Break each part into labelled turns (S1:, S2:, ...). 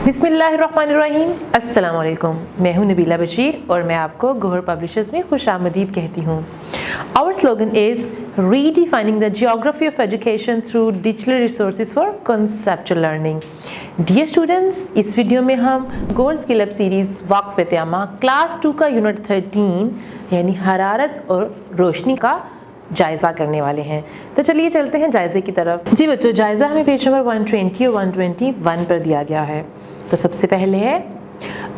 S1: बिस्मिल्लाहिर्रहमानिर्रहीम। अस्सलाम वालेकुम। मैं हूँ नबीला बशीर और मैं आपको गौहर पब्लिशर्स में खुशामदीद कहती हूँ। Our slogan is redefining the geography of education through digital resources for conceptual learning. Dear students, इस वीडियो में हम गौहर स्किल अप सीरीज़ वक्फ़-ए-तयामा क्लास 2 का यूनिट 13 यानी हरारत और रोशनी का जायज़ा करने वाले हैं। तो चलिए चलते हैं जायज़े की तरफ। जी बच्चों, जायज़ा हमें पेज नंबर 120 और 121 पर दिया गया है। तो सबसे पहले है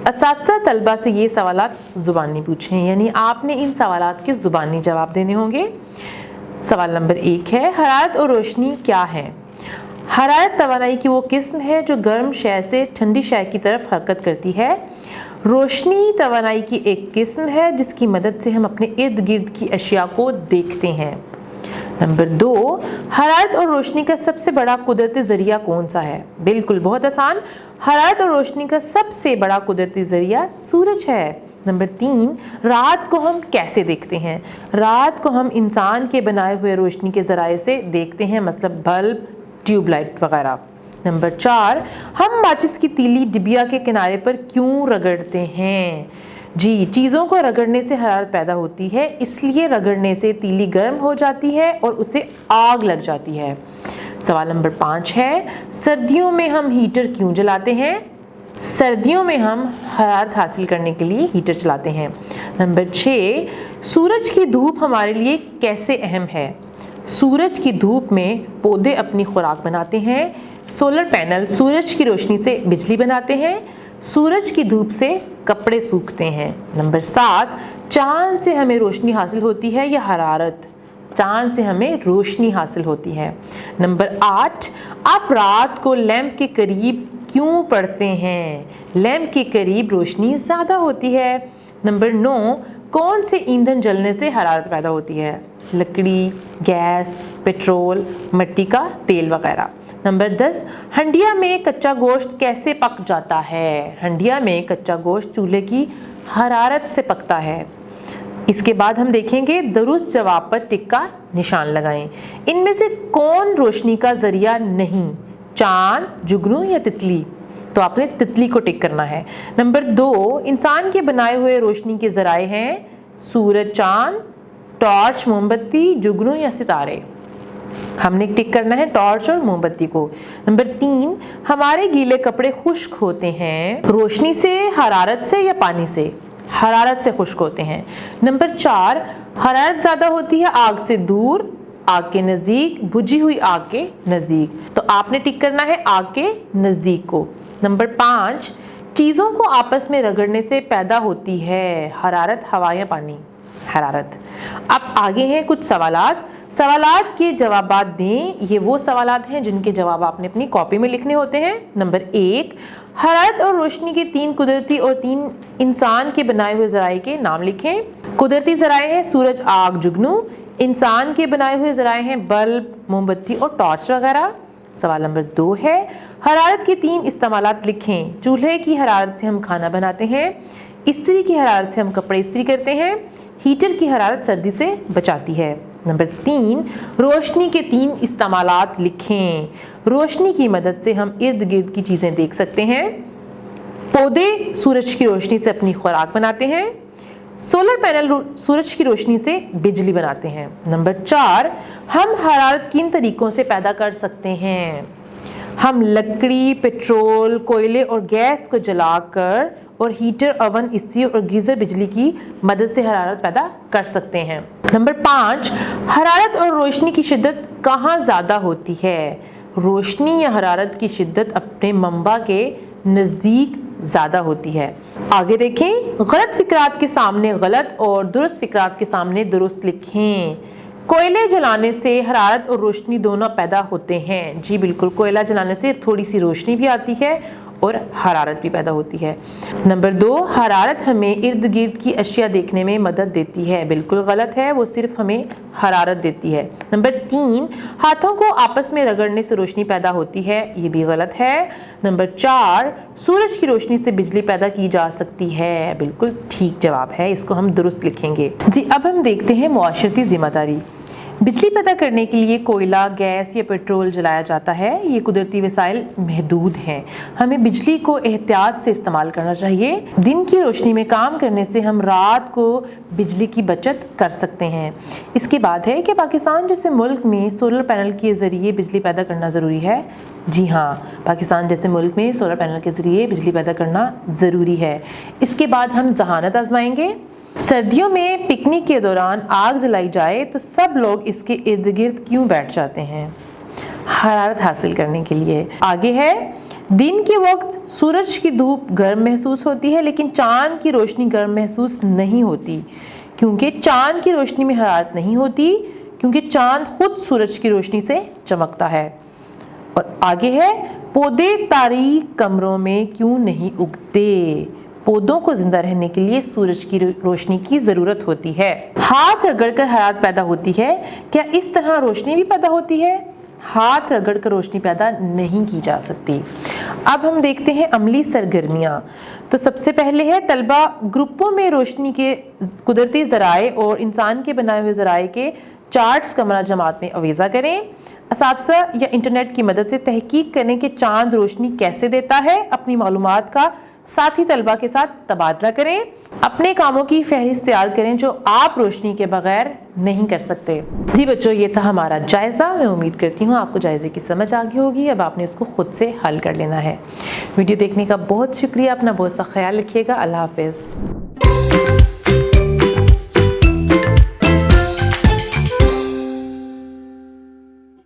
S1: असातिज़ा तलबा से ये सवालात ज़ुबानी पूछें, यानी आपने इन सवालात के ज़ुबानी जवाब देने होंगे। सवाल नंबर 1 है, हरारत और रोशनी क्या है? हरारत तवानाई की वो किस्म है जो गर्म शय से ठंडी शय की तरफ हरकत करती है। रोशनी तवानाई की एक किस्म है जिसकी मदद से हम अपने इर्द गिर्द की अशिया को देखते हैं। नंबर 2, हरारत और रोशनी का सबसे बड़ा कुदरती ज़रिया कौन सा है? बिल्कुल, बहुत आसान। हरारत और रोशनी का सबसे बड़ा कुदरती ज़रिया सूरज है। नंबर 3, रात को हम कैसे देखते हैं? रात को हम इंसान के बनाए हुए रोशनी के ज़राए से देखते हैं, मतलब बल्ब, ट्यूबलाइट वगैरह। नंबर 4, हम माचिस की तीली डिबिया के किनारे पर क्यों रगड़ते हैं? जी, चीज़ों को रगड़ने से हरारत पैदा होती है, इसलिए रगड़ने से तीली गर्म हो जाती है और उसे आग लग जाती है। सवाल नंबर 5 है, सर्दियों में हम हीटर क्यों जलाते हैं? सर्दियों में हम हरारत हासिल करने के लिए हीटर चलाते हैं। नंबर 6, सूरज की धूप हमारे लिए कैसे अहम है? सूरज की धूप में पौधे अपनी खुराक बनाते हैं। सोलर पैनल सूरज की रोशनी से बिजली बनाते हैं। सूरज की धूप से कपड़े सूखते हैं। नंबर 7, चांद से हमें रोशनी हासिल होती है या हरारत? चांद से हमें रोशनी हासिल होती है। नंबर 8, आप रात को लैंप के करीब क्यों पढ़ते हैं? लैंप के करीब रोशनी ज़्यादा होती है। नंबर 9, कौन से ईंधन जलने से हरारत पैदा होती है? लकड़ी, गैस, पेट्रोल, मिट्टी का तेल वगैरह। नंबर 10, हंडिया में कच्चा गोश्त कैसे पक जाता है? हंडिया में कच्चा गोश्त चूल्हे की हरारत से पकता है। इसके बाद हम देखेंगे दुरुस्त जवाब पर टिक का निशान लगाएं। इनमें से कौन रोशनी का जरिया नहीं? चांद, जुगनू या तितली? तो आपने तितली को टिक करना है। नंबर 2, इंसान के बनाए हुए रोशनी के जराए हैं सूरज, चांद, टॉर्च, मोमबत्ती, जुगनू या सितारे? हमने टिक करना है टॉर्च और मोमबत्ती को। नंबर 3, हमारे गीले कपड़े खुश्क होते हैं रोशनी से, हरारत से या पानी से? हरारत से खुश्क होते हैं। नंबर 4, हरारत ज़्यादा होती है आग से दूर, आग के नज़दीक, बुझी हुई आग के नज़दीक? तो आपने टिक करना है आग के नज़दीक को। नंबर 5, चीज़ों को आपस में रगड़ने से पैदा होती है हरारत, हवा या पानी? हरारत। अब आगे हैं कुछ सवालात के जवाबात दें। ये वो सवालात हैं जिनके जवाब आपने अपनी कॉपी में लिखने होते हैं। नंबर 1, हरारत और रोशनी के 3 कुदरती और 3 इंसान के बनाए हुए ज़राए के नाम लिखें। कुदरती ज़राए हैं सूरज, आग, जुगनू। इंसान के बनाए हुए ज़राए हैं बल्ब, मोमबत्ती और टॉर्च वगैरह। सवाल नंबर 2 है, हरारत के 3 इस्तेमालात लिखें। चूल्हे की हरारत से हम खाना बनाते हैं। इस्त्री की हरारत से हम कपड़े इस्त्री करते हैं। हीटर की हरारत सर्दी से बचाती है। नंबर 3, रोशनी के 3 इस्तेमालात लिखें। रोशनी की मदद से हम इर्द गिर्द की चीज़ें देख सकते हैं। पौधे सूरज की रोशनी से अपनी खुराक बनाते हैं। सोलर पैनल सूरज की रोशनी से बिजली बनाते हैं। नंबर 4, हम हरारत किन तरीक़ों से पैदा कर सकते हैं? हम लकड़ी, पेट्रोल, कोयले और गैस को जलाकर और हीटर, ओवन, इस्त्री और गीज़र बिजली की मदद से हरारत पैदा कर सकते हैं। नंबर 5, हरारत और रोशनी की शिद्दत कहाँ ज़्यादा होती है? रोशनी या हरारत की शिद्दत अपने मंबा के नज़दीक ज़्यादा होती है। आगे देखें, गलत फिक्रात के सामने गलत और दुरुस्त फिक्रात के सामने दुरुस्त लिखें। कोयले जलाने से हरारत और रोशनी दोनों पैदा होते हैं। जी बिल्कुल, कोयला जलाने से थोड़ी सी रोशनी भी आती है और हरारत भी पैदा होती है। नंबर 2, हरारत हमें इर्द गिर्द की अशिया देखने में मदद देती है। बिल्कुल गलत है, वो सिर्फ हमें हरारत देती है। नंबर 3, हाथों को आपस में रगड़ने से रोशनी पैदा होती है। ये भी गलत है। नंबर 4, सूरज की रोशनी से बिजली पैदा की जा सकती है। बिल्कुल ठीक जवाब है, इसको हम दुरुस्त लिखेंगे। जी, अब हम देखते हैं मुआशरती जिम्मेदारी। بجلی پیدا کرنے کے لیے کوئلہ، گیس یا پیٹرول جلایا جاتا ہے۔ یہ قدرتی وسائل محدود ہیں، ہمیں بجلی کو احتیاط سے استعمال کرنا چاہیے۔ دن کی روشنی میں کام کرنے سے ہم رات کو بجلی کی بچت کر سکتے ہیں۔ اس کے بعد ہے کہ پاکستان جیسے ملک میں سولر پینل کے ذریعے بجلی پیدا کرنا ضروری ہے۔ جی ہاں، پاکستان جیسے ملک میں سولر پینل کے ذریعے بجلی پیدا کرنا ضروری ہے۔ اس کے بعد ہم ذہانت آزمائیں گے۔ سردیوں میں پکنک کے دوران آگ جلائی جائے تو سب لوگ اس کے ارد گرد کیوں بیٹھ جاتے ہیں؟ حرارت حاصل کرنے کے لیے۔ آگے ہے، دن کے وقت سورج کی دھوپ گرم محسوس ہوتی ہے لیکن چاند کی روشنی گرم محسوس نہیں ہوتی، کیونکہ چاند کی روشنی میں حرارت نہیں ہوتی، کیونکہ چاند خود سورج کی روشنی سے چمکتا ہے۔ اور آگے ہے، پودے تاریک کمروں میں کیوں نہیں اگتے؟ پودوں کو زندہ رہنے کے لیے سورج کی روشنی کی ضرورت ہوتی ہے۔ ہاتھ رگڑ کر حرارت پیدا ہوتی ہے، کیا اس طرح روشنی بھی پیدا ہوتی ہے؟ ہاتھ رگڑ کر روشنی پیدا نہیں کی جا سکتی۔ اب ہم دیکھتے ہیں عملی سرگرمیاں۔ تو سب سے پہلے ہے، طلبہ گروپوں میں روشنی کے قدرتی ذرائع اور انسان کے بنائے ہوئے ذرائع کے چارٹس کمرہ جماعت میں اویزہ کریں۔ اساتذہ یا انٹرنیٹ کی مدد سے تحقیق کریں کہ چاند روشنی کیسے دیتا ہے۔ اپنی معلومات کا ساتھی طلبہ کے ساتھ تبادلہ کریں۔ اپنے کاموں کی فہرست تیار کریں جو آپ روشنی کے بغیر نہیں کر سکتے۔ جی بچوں، یہ تھا ہمارا جائزہ۔ میں امید کرتی ہوں آپ کو جائزے کی سمجھ آ گئی ہوگی۔ اب آپ نے اس کو خود سے حل کر لینا ہے۔ ویڈیو دیکھنے کا بہت شکریہ۔ اپنا بہت سا خیال رکھیے گا۔ اللہ حافظ۔